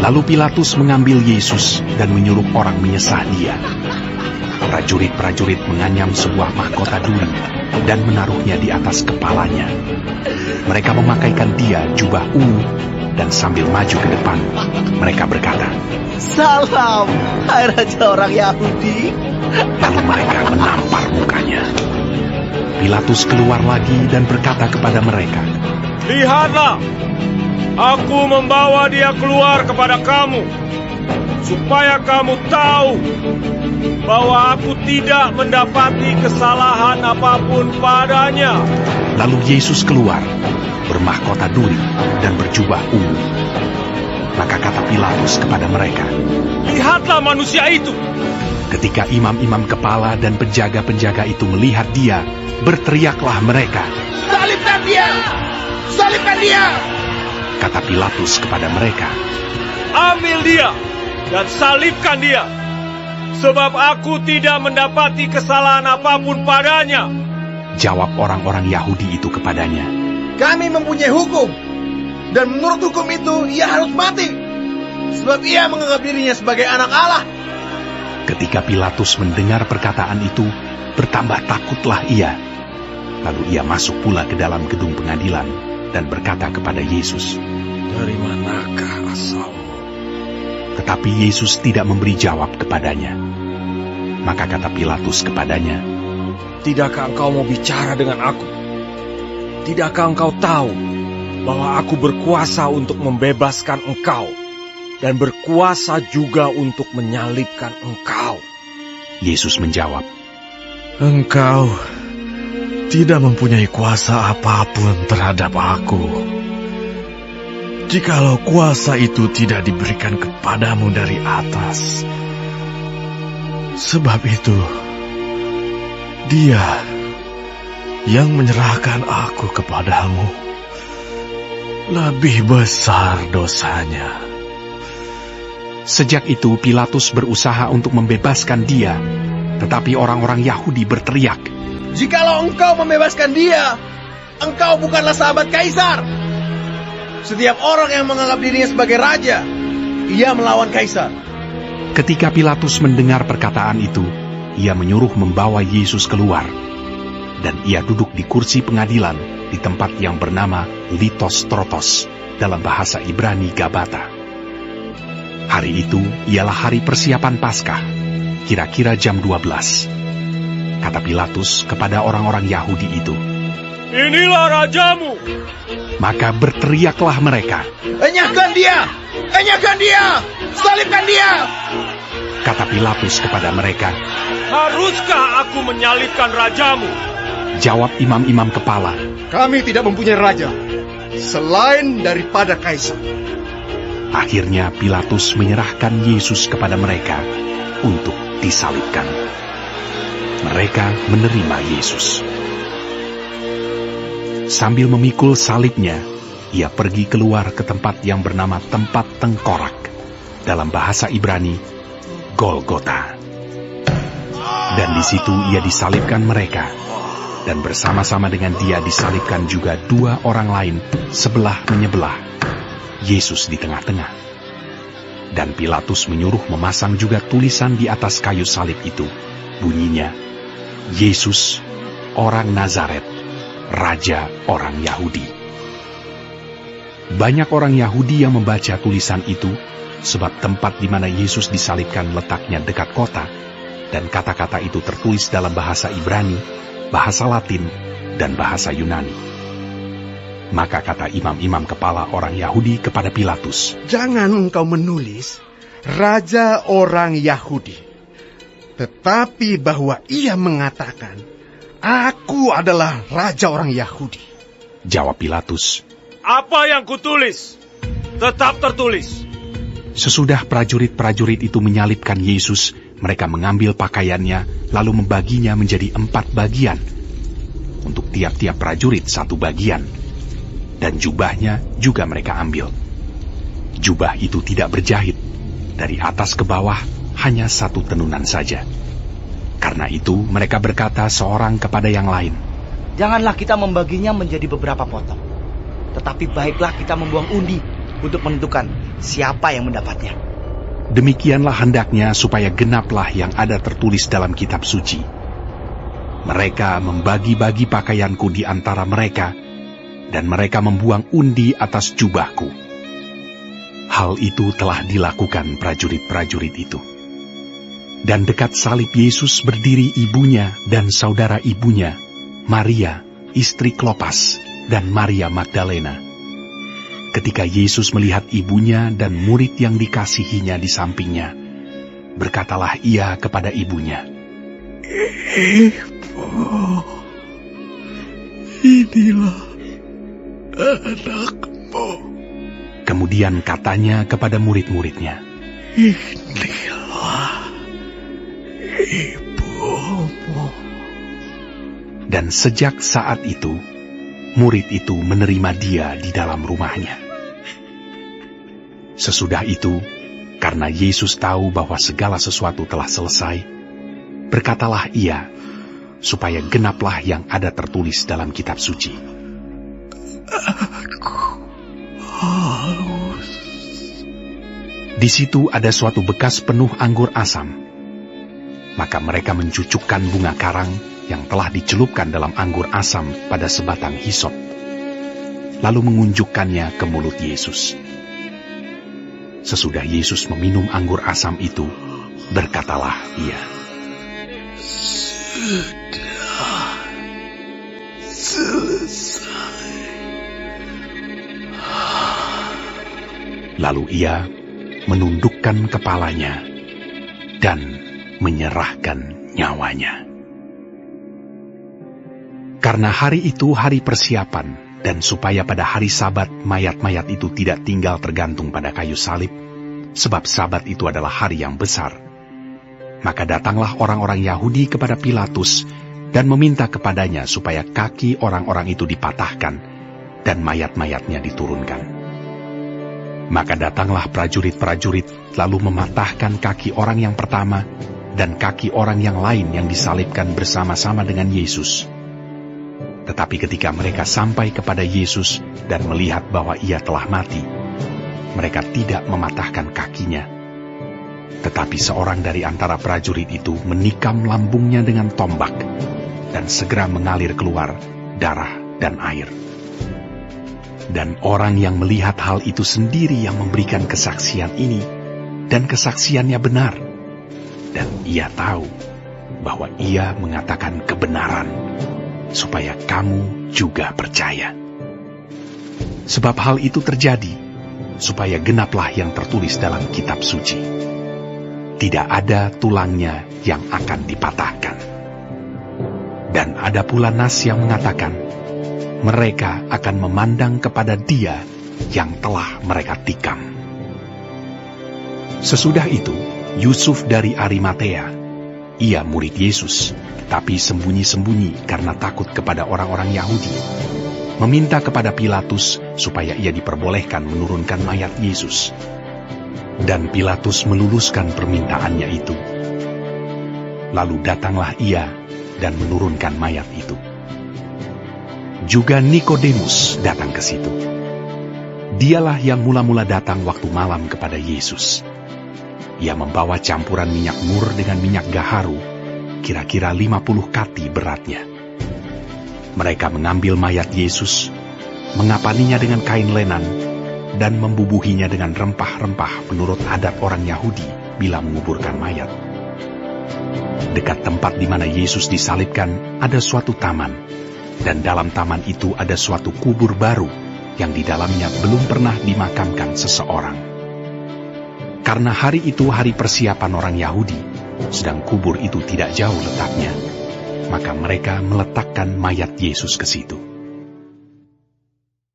Lalu Pilatus mengambil Yesus dan menyuruh orang menyesah dia. Prajurit-prajurit menganyam sebuah mahkota duri dan menaruhnya di atas kepalanya. Mereka memakaikan dia jubah ungu dan sambil maju ke depan, mereka berkata, "Salam, hai Raja orang Yahudi." Lalu mereka menampar mukanya. Pilatus keluar lagi dan berkata kepada mereka, "Lihatlah, aku membawa dia keluar kepada kamu, supaya kamu tahu bahwa aku tidak mendapati kesalahan apapun padanya." Lalu Yesus keluar, bermahkota duri dan berjubah ungu. Maka kata Pilatus kepada mereka, "Lihatlah manusia itu." Ketika imam-imam kepala dan penjaga-penjaga itu melihat dia, berteriaklah mereka, "Salibkan dia! Salibkan dia!" Kata Pilatus kepada mereka, "Ambil dia dan salibkan dia, sebab aku tidak mendapati kesalahan apapun padanya." Jawab orang-orang Yahudi itu kepadanya, "Kami mempunyai hukum, dan menurut hukum itu ia harus mati, sebab ia menganggap dirinya sebagai anak Allah." Ketika Pilatus mendengar perkataan itu, bertambah takutlah ia. Lalu ia masuk pula ke dalam gedung pengadilan dan berkata kepada Yesus, "Dari manakah asalmu?" Tetapi Yesus tidak memberi jawab kepadanya. Maka kata Pilatus kepadanya, "Tidakkah engkau mau bicara dengan aku? Tidakkah engkau tahu bahwa aku berkuasa untuk membebaskan engkau dan berkuasa juga untuk menyalibkan engkau?" Yesus menjawab, "Engkau tidak mempunyai kuasa apapun terhadap aku. Jikalau kuasa itu tidak diberikan kepadamu dari atas. Sebab itu, Dia yang menyerahkan aku kepadamu lebih besar dosanya." Sejak itu Pilatus berusaha untuk membebaskan dia, tetapi orang-orang Yahudi berteriak, "Jikalau engkau membebaskan dia, engkau bukanlah sahabat Kaisar. Setiap orang yang menganggap dirinya sebagai raja, ia melawan Kaisar." Ketika Pilatus mendengar perkataan itu, ia menyuruh membawa Yesus keluar, dan ia duduk di kursi pengadilan di tempat yang bernama Litos Trotos, dalam bahasa Ibrani Gabata. Hari itu ialah hari persiapan Paskah, kira-kira jam 12. Kata Pilatus kepada orang-orang Yahudi itu, "Inilah rajamu." Maka berteriaklah mereka, "Enyahkan dia! Enyahkan dia! Salibkan dia!" Kata Pilatus kepada mereka, "Haruskah aku menyalibkan rajamu?" Jawab imam-imam kepala, "Kami tidak mempunyai raja selain daripada Kaisar." Akhirnya Pilatus menyerahkan Yesus kepada mereka untuk disalibkan. Mereka menerima Yesus. Sambil memikul salibnya, ia pergi keluar ke tempat yang bernama Tempat Tengkorak, dalam bahasa Ibrani, Golgota. Dan di situ ia disalibkan mereka, dan bersama-sama dengan dia disalibkan juga dua orang lain, sebelah menyebelah, Yesus di tengah-tengah. Dan Pilatus menyuruh memasang juga tulisan di atas kayu salib itu. Bunyinya, Yesus, orang Nazaret, Raja orang Yahudi. Banyak orang Yahudi yang membaca tulisan itu, sebab tempat di mana Yesus disalibkan letaknya dekat kota, dan kata-kata itu tertulis dalam bahasa Ibrani, bahasa Latin, dan bahasa Yunani. Maka kata imam-imam kepala orang Yahudi kepada Pilatus, "Jangan engkau menulis Raja orang Yahudi, tetapi bahwa ia mengatakan, Aku adalah Raja orang Yahudi." Jawab Pilatus, "Apa yang kutulis, tetap tertulis." Sesudah prajurit-prajurit itu menyalibkan Yesus, mereka mengambil pakaiannya, lalu membaginya menjadi 4 bagian. Untuk tiap-tiap prajurit 1 bagian. Dan jubahnya juga mereka ambil. Jubah itu tidak berjahit, dari atas ke bawah hanya 1 tenunan saja. Karena itu mereka berkata seorang kepada yang lain, "Janganlah kita membaginya menjadi beberapa potong, tetapi baiklah kita membuang undi untuk menentukan siapa yang mendapatnya. Demikianlah hendaknya supaya genaplah yang ada tertulis dalam kitab suci. Mereka membagi-bagi pakaianku di antara mereka, dan mereka membuang undi atas jubahku. Hal itu telah dilakukan prajurit-prajurit itu. Dan dekat salib Yesus berdiri ibunya dan saudara ibunya, Maria, istri Klopas, dan Maria Magdalena. Ketika Yesus melihat ibunya dan murid yang dikasihinya di sampingnya, berkatalah ia kepada ibunya, Ibu, inilah anakmu. Kemudian katanya kepada murid-muridnya, Inilah ibumu. Dan sejak saat itu, murid itu menerima dia di dalam rumahnya. Sesudah itu, karena Yesus tahu bahwa segala sesuatu telah selesai, berkatalah ia, supaya genaplah yang ada tertulis dalam kitab suci. Aku haus. Di situ ada suatu bekas penuh anggur asam. Maka mereka mencucukkan bunga karang yang telah dicelupkan dalam anggur asam pada sebatang hisop, lalu mengunjukkannya ke mulut Yesus. Sesudah Yesus meminum anggur asam itu, berkatalah ia, Sudah selesai. Lalu ia menundukkan kepalanya dan menyerahkan nyawanya. Karena hari itu hari persiapan, dan supaya pada hari Sabat mayat-mayat itu tidak tinggal tergantung pada kayu salib, sebab Sabat itu adalah hari yang besar, maka datanglah orang-orang Yahudi kepada Pilatus dan meminta kepadanya supaya kaki orang-orang itu dipatahkan dan mayat-mayatnya diturunkan. Maka datanglah prajurit-prajurit lalu mematahkan kaki orang yang pertama dan kaki orang yang lain yang disalibkan bersama-sama dengan Yesus. Tetapi ketika mereka sampai kepada Yesus dan melihat bahwa ia telah mati, mereka tidak mematahkan kakinya. Tetapi seorang dari antara prajurit itu menikam lambungnya dengan tombak, dan segera mengalir keluar darah dan air. Dan orang yang melihat hal itu sendiri yang memberikan kesaksian ini, dan kesaksiannya benar. Dan ia tahu bahwa ia mengatakan kebenaran, supaya kamu juga percaya. Sebab hal itu terjadi, supaya genaplah yang tertulis dalam kitab suci. Tidak ada tulangnya yang akan dipatahkan. Dan ada pula nas yang mengatakan, mereka akan memandang kepada dia yang telah mereka tikam. Sesudah itu, Yusuf dari Arimatea, ia murid Yesus, tapi sembunyi-sembunyi karena takut kepada orang-orang Yahudi, meminta kepada Pilatus supaya ia diperbolehkan menurunkan mayat Yesus. Dan Pilatus meluluskan permintaannya itu. Lalu datanglah ia dan menurunkan mayat itu. Juga Nikodemus datang ke situ. Dialah yang mula-mula datang waktu malam kepada Yesus. Ia membawa campuran minyak mur dengan minyak gaharu, kira-kira 50 kati beratnya. Mereka mengambil mayat Yesus, mengapaninya dengan kain lenan, dan membubuhinya dengan rempah-rempah menurut adat orang Yahudi bila menguburkan mayat. Dekat tempat di mana Yesus disalibkan ada suatu taman, dan dalam taman itu ada suatu kubur baru yang di dalamnya belum pernah dimakamkan seseorang. Karena hari itu hari persiapan orang Yahudi, sedang kubur itu tidak jauh letaknya, maka mereka meletakkan mayat Yesus ke situ.